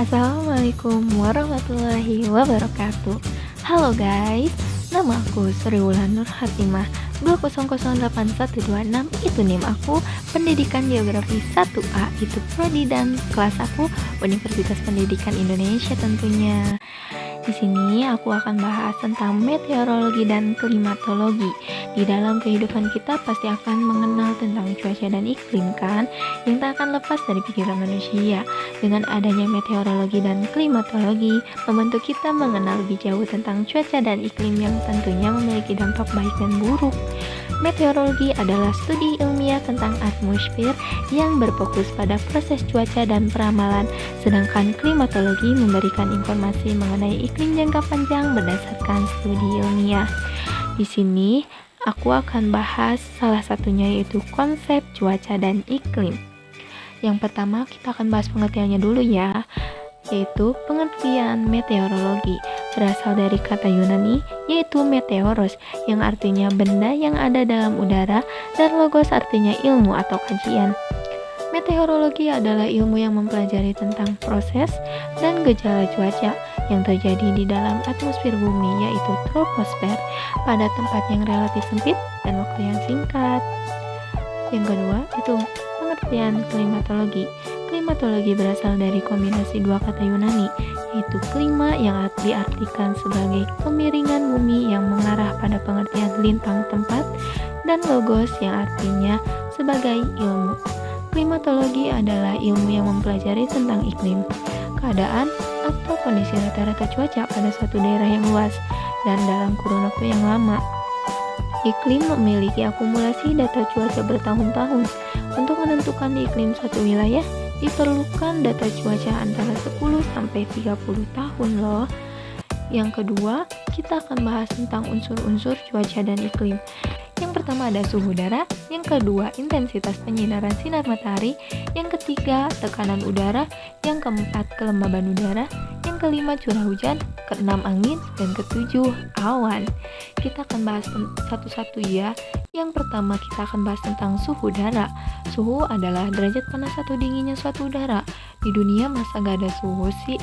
Assalamualaikum warahmatullahi wabarakatuh. Halo guys, nama aku Sriwulan Nur Hatimah 2008126. Itu NIM aku, Pendidikan Geografi 1A, itu prodi dan kelas aku Universitas Pendidikan Indonesia tentunya. Di sini aku akan bahas tentang meteorologi dan klimatologi. Di dalam kehidupan kita pasti akan mengenal tentang cuaca dan iklim kan, yang tak akan lepas dari pikiran manusia. Dengan adanya meteorologi dan klimatologi, membantu kita mengenal lebih jauh tentang cuaca dan iklim yang tentunya memiliki dampak baik dan buruk. Meteorologi adalah studi ilmiah tentang atmosfer yang berfokus pada proses cuaca dan peramalan, sedangkan klimatologi memberikan informasi mengenai iklim jangka panjang berdasarkan studi ilmiah. Di sini aku akan bahas salah satunya, yaitu konsep cuaca dan iklim. Yang pertama kita akan bahas pengertiannya dulu ya, yaitu pengertian meteorologi. Berasal dari kata Yunani yaitu meteoros, yang artinya benda yang ada dalam udara, dan logos artinya ilmu atau kajian. Meteorologi adalah ilmu yang mempelajari tentang proses dan gejala cuaca yang terjadi di dalam atmosfer bumi, yaitu troposfer, pada tempat yang relatif sempit dan waktu yang singkat. Yang kedua itu pengertian klimatologi. Klimatologi berasal dari kombinasi dua kata Yunani, yaitu klima yang diartikan sebagai kemiringan bumi yang mengarah pada pengertian lintang tempat, dan logos yang artinya sebagai ilmu. Klimatologi adalah ilmu yang mempelajari tentang iklim, keadaan atau kondisi rata-rata cuaca pada suatu daerah yang luas dan dalam kurun waktu yang lama. Iklim memiliki akumulasi data cuaca bertahun-tahun. Untuk menentukan iklim suatu wilayah, diperlukan data cuaca antara 10 sampai 30 tahun loh. Yang kedua, kita akan bahas tentang unsur-unsur cuaca dan iklim. Yang pertama ada suhu udara, yang kedua intensitas penyinaran sinar matahari, yang ketiga tekanan udara, yang keempat kelembaban udara, yang kelima curah hujan, keenam angin, dan ketujuh awan. Kita akan bahas satu-satu ya. Yang pertama kita akan bahas tentang suhu udara. Suhu adalah derajat panas atau dinginnya suatu udara. Di dunia masa gak ada suhu sih?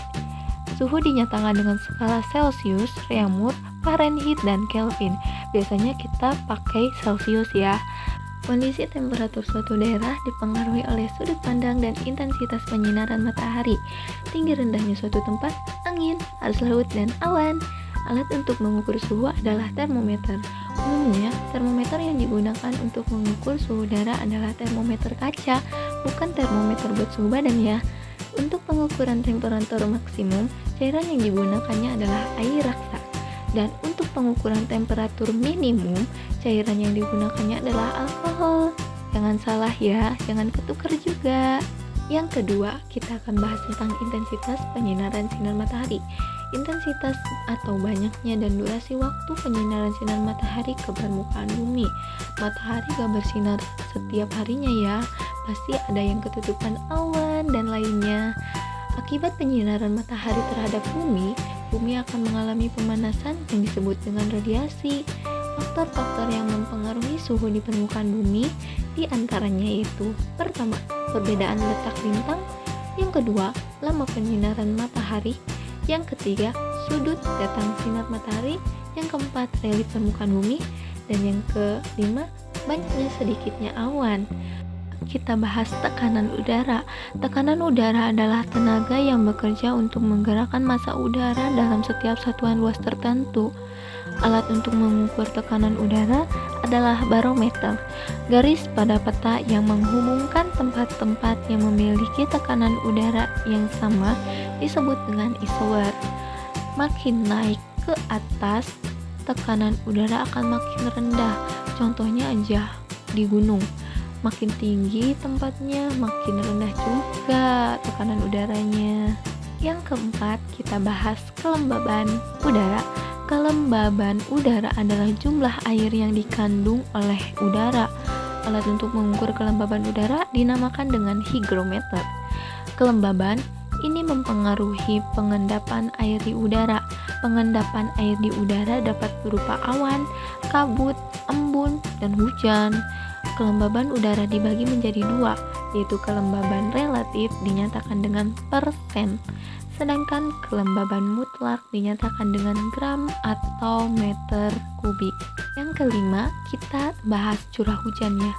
Suhu dinyatakan dengan skala Celcius, Reaumur, Fahrenheit, dan Kelvin. Biasanya kita pakai Celcius ya. Kondisi temperatur suatu daerah dipengaruhi oleh sudut pandang dan intensitas penyinaran matahari, tinggi rendahnya suatu tempat, angin, arus laut, dan awan. Alat untuk mengukur suhu adalah termometer. Umumnya, termometer yang digunakan untuk mengukur suhu udara adalah termometer kaca, bukan termometer buat suhu badan ya. Untuk pengukuran temperatur maksimum, cairan yang digunakannya adalah air raksa. Dan untuk pengukuran temperatur minimum, cairan yang digunakannya adalah alkohol. Jangan salah ya, jangan ketukar juga. Yang kedua, kita akan bahas tentang intensitas penyinaran sinar matahari. Intensitas atau banyaknya dan durasi waktu penyinaran sinar matahari ke permukaan bumi. Matahari gak bersinar setiap harinya ya, pasti ada yang ketutupan awan dan lainnya. Akibat penyinaran matahari terhadap bumi, bumi akan mengalami pemanasan yang disebut dengan radiasi. Faktor-faktor yang mempengaruhi suhu di permukaan bumi diantaranya yaitu: pertama, perbedaan letak lintang, yang kedua, lama penyinaran matahari, yang ketiga, sudut datang sinar matahari, yang keempat, relief permukaan bumi, dan yang kelima, banyaknya sedikitnya awan. Kita bahas tekanan udara. Tekanan udara adalah tenaga yang bekerja untuk menggerakkan massa udara dalam setiap satuan luas tertentu. Alat untuk mengukur tekanan udara adalah barometer, garis pada peta yang menghubungkan tempat-tempat yang memiliki tekanan udara yang sama disebut dengan isobar. Makin naik ke atas, tekanan udara akan makin rendah. Contohnya aja di gunung. Makin tinggi tempatnya, makin rendah juga tekanan udaranya. Yang keempat, kita bahas kelembaban udara. Kelembaban udara adalah jumlah air yang dikandung oleh udara. Alat untuk mengukur kelembaban udara dinamakan dengan hygrometer. Kelembaban ini mempengaruhi pengendapan air di udara. Pengendapan air di udara dapat berupa awan, kabut, embun, dan hujan. Kelembaban udara dibagi menjadi dua, yaitu kelembaban relatif dinyatakan dengan persen. sedangkan kelembaban mutlak dinyatakan dengan gram atau meter kubik. Yang kelima, kita bahas curah hujan ya.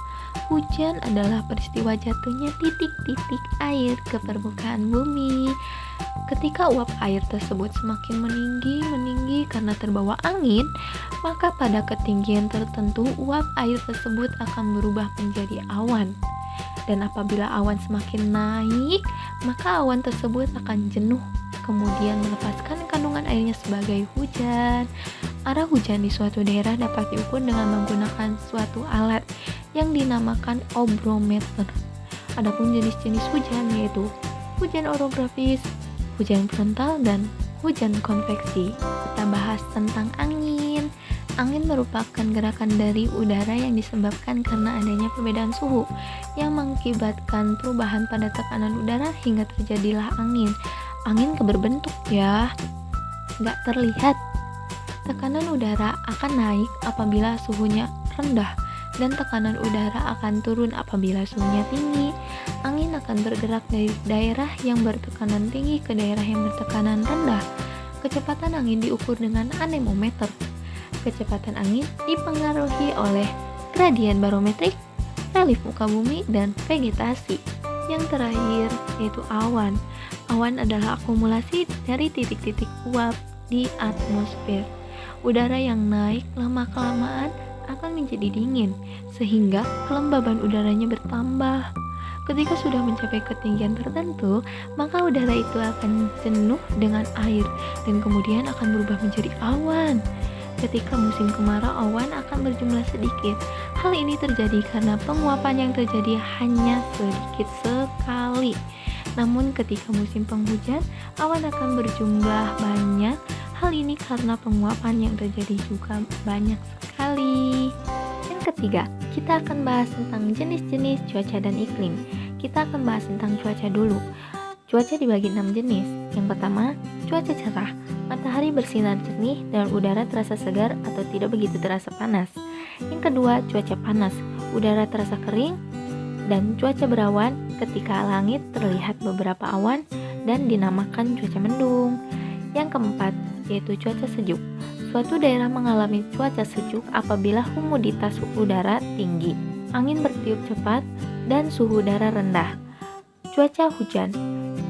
Hujan adalah peristiwa jatuhnya titik-titik air ke permukaan bumi. Ketika uap air tersebut semakin meninggi karena terbawa angin, maka pada ketinggian tertentu uap air tersebut akan berubah menjadi awan. Dan apabila awan semakin naik, maka awan tersebut akan jenuh, kemudian melepaskan kandungan airnya sebagai hujan. Arah hujan di suatu daerah dapat diukur dengan menggunakan suatu alat yang dinamakan obrometer. Adapun jenis-jenis hujan yaitu hujan orografis, hujan frontal, dan hujan konveksi. Kita bahas tentang angin. Angin merupakan gerakan dari udara yang disebabkan karena adanya perbedaan suhu yang mengakibatkan perubahan pada tekanan udara hingga terjadilah angin. Angin berbentuk ya, nggak terlihat. Tekanan udara akan naik apabila suhunya rendah dan tekanan udara akan turun apabila suhunya tinggi. Angin akan bergerak dari daerah yang bertekanan tinggi ke daerah yang bertekanan rendah. Kecepatan angin diukur dengan anemometer. Kecepatan angin dipengaruhi oleh gradien barometrik, relief muka bumi, dan vegetasi. Yang terakhir yaitu awan. Awan adalah akumulasi dari titik-titik uap di atmosfer. Udara yang naik lama-kelamaan akan menjadi dingin, sehingga kelembaban udaranya bertambah. Ketika sudah mencapai ketinggian tertentu, maka udara itu akan jenuh dengan air dan kemudian akan berubah menjadi awan. Ketika musim kemarau, awan akan berjumlah sedikit. Hal ini terjadi karena penguapan yang terjadi hanya sedikit sekali. Namun ketika musim penghujan, awan akan berjumlah banyak. Hal ini karena penguapan yang terjadi juga banyak sekali. Yang ketiga, kita akan bahas tentang jenis-jenis cuaca dan iklim. Kita akan bahas tentang cuaca dulu. Cuaca dibagi 6 jenis. Yang pertama, cuaca cerah. Matahari bersinar jernih dan udara terasa segar atau tidak begitu terasa panas. Yang kedua, cuaca panas. Udara terasa kering dan cuaca berawan ketika langit terlihat beberapa awan dan dinamakan cuaca mendung. Yang keempat, yaitu cuaca sejuk. Suatu daerah mengalami cuaca sejuk apabila humiditas udara tinggi, angin bertiup cepat, dan suhu udara rendah. Cuaca hujan.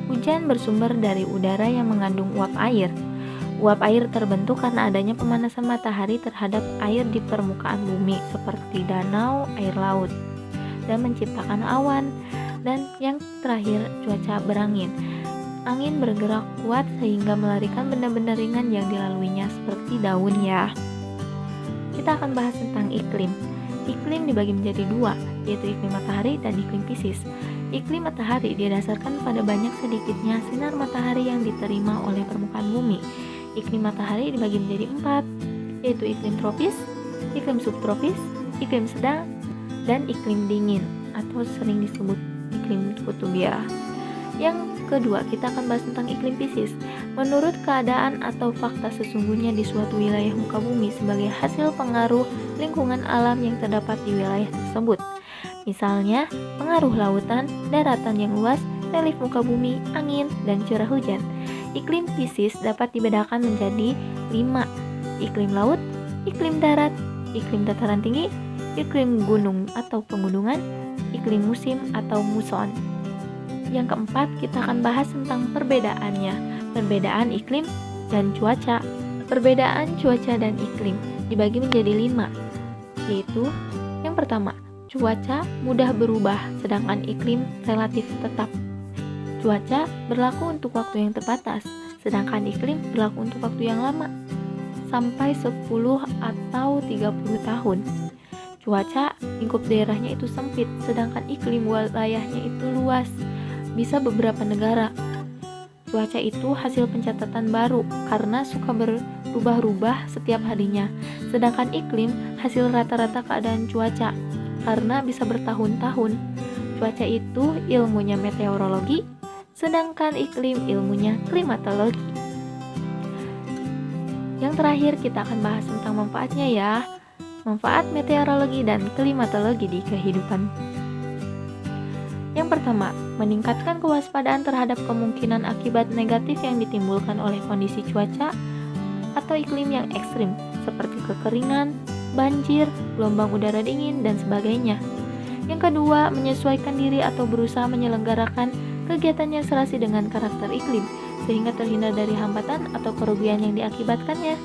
Hujan bersumber dari udara yang mengandung uap air. Uap air terbentuk karena adanya pemanasan matahari terhadap air di permukaan bumi seperti danau, air laut, dan menciptakan awan. Dan yang terakhir, cuaca berangin. Angin bergerak kuat sehingga melarikan benda-benda ringan yang dilaluinya seperti daun ya. Kita akan bahas tentang iklim. Iklim dibagi menjadi dua, yaitu iklim matahari dan iklim Pisces. Iklim matahari didasarkan pada banyak sedikitnya sinar matahari yang diterima oleh permukaan bumi. Iklim matahari dibagi menjadi 4, yaitu iklim tropis, iklim subtropis, iklim sedang, dan iklim dingin atau sering disebut iklim kutubia. Yang kedua, kita akan bahas tentang iklim Pisces. Menurut keadaan atau fakta sesungguhnya di suatu wilayah muka bumi sebagai hasil pengaruh lingkungan alam yang terdapat di wilayah tersebut. Misalnya, pengaruh lautan, daratan yang luas, relief muka bumi, angin, dan curah hujan. Iklim Pisces dapat dibedakan menjadi 5, iklim laut, iklim darat, iklim dataran tinggi, iklim gunung atau pegunungan, iklim musim atau muson. Yang keempat, kita akan bahas tentang perbedaannya, perbedaan iklim dan cuaca. Perbedaan cuaca dan iklim dibagi menjadi 5, yaitu yang pertama, cuaca mudah berubah, sedangkan iklim relatif tetap. Cuaca berlaku untuk waktu yang terbatas, sedangkan iklim berlaku untuk waktu yang lama, sampai 10 atau 30 tahun. Cuaca lingkup daerahnya itu sempit, sedangkan iklim wilayahnya itu luas, bisa beberapa negara. Cuaca itu hasil pencatatan baru karena suka berubah-ubah setiap harinya, sedangkan iklim hasil rata-rata keadaan cuaca karena bisa bertahun-tahun. Cuaca itu ilmunya meteorologi, sedangkan iklim ilmunya klimatologi. Yang terakhir, kita akan bahas tentang manfaatnya ya. Manfaat meteorologi dan klimatologi di kehidupan. Yang Yang pertama, meningkatkan kewaspadaan terhadap kemungkinan akibat negatif yang ditimbulkan oleh kondisi cuaca atau iklim yang ekstrim, seperti kekeringan, banjir, gelombang udara dingin, dan sebagainya. Yang kedua, menyesuaikan diri atau berusaha menyelenggarakan kegiatannya serasi dengan karakter iklim, sehingga terhindar dari hambatan atau kerugian yang diakibatkannya.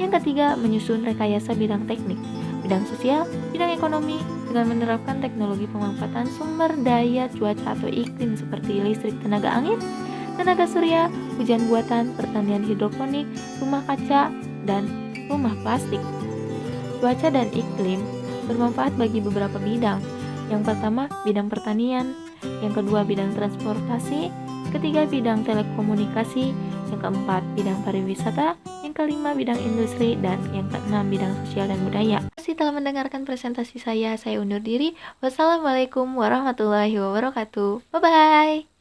Yang ketiga, menyusun rekayasa bidang teknik, bidang sosial, bidang ekonomi, dengan menerapkan teknologi pemanfaatan sumber daya cuaca atau iklim seperti listrik tenaga angin, tenaga surya, hujan buatan, pertanian hidroponik, rumah kaca, dan rumah plastik. Cuaca dan iklim bermanfaat bagi beberapa bidang. Yang pertama, bidang pertanian. Yang kedua, bidang transportasi. Ketiga, bidang telekomunikasi. Yang keempat, bidang pariwisata. Yang kelima, bidang industri. Dan yang keenam, bidang sosial dan budaya. Setelah mendengarkan presentasi saya undur diri. Wassalamualaikum warahmatullahi wabarakatuh. Bye-bye.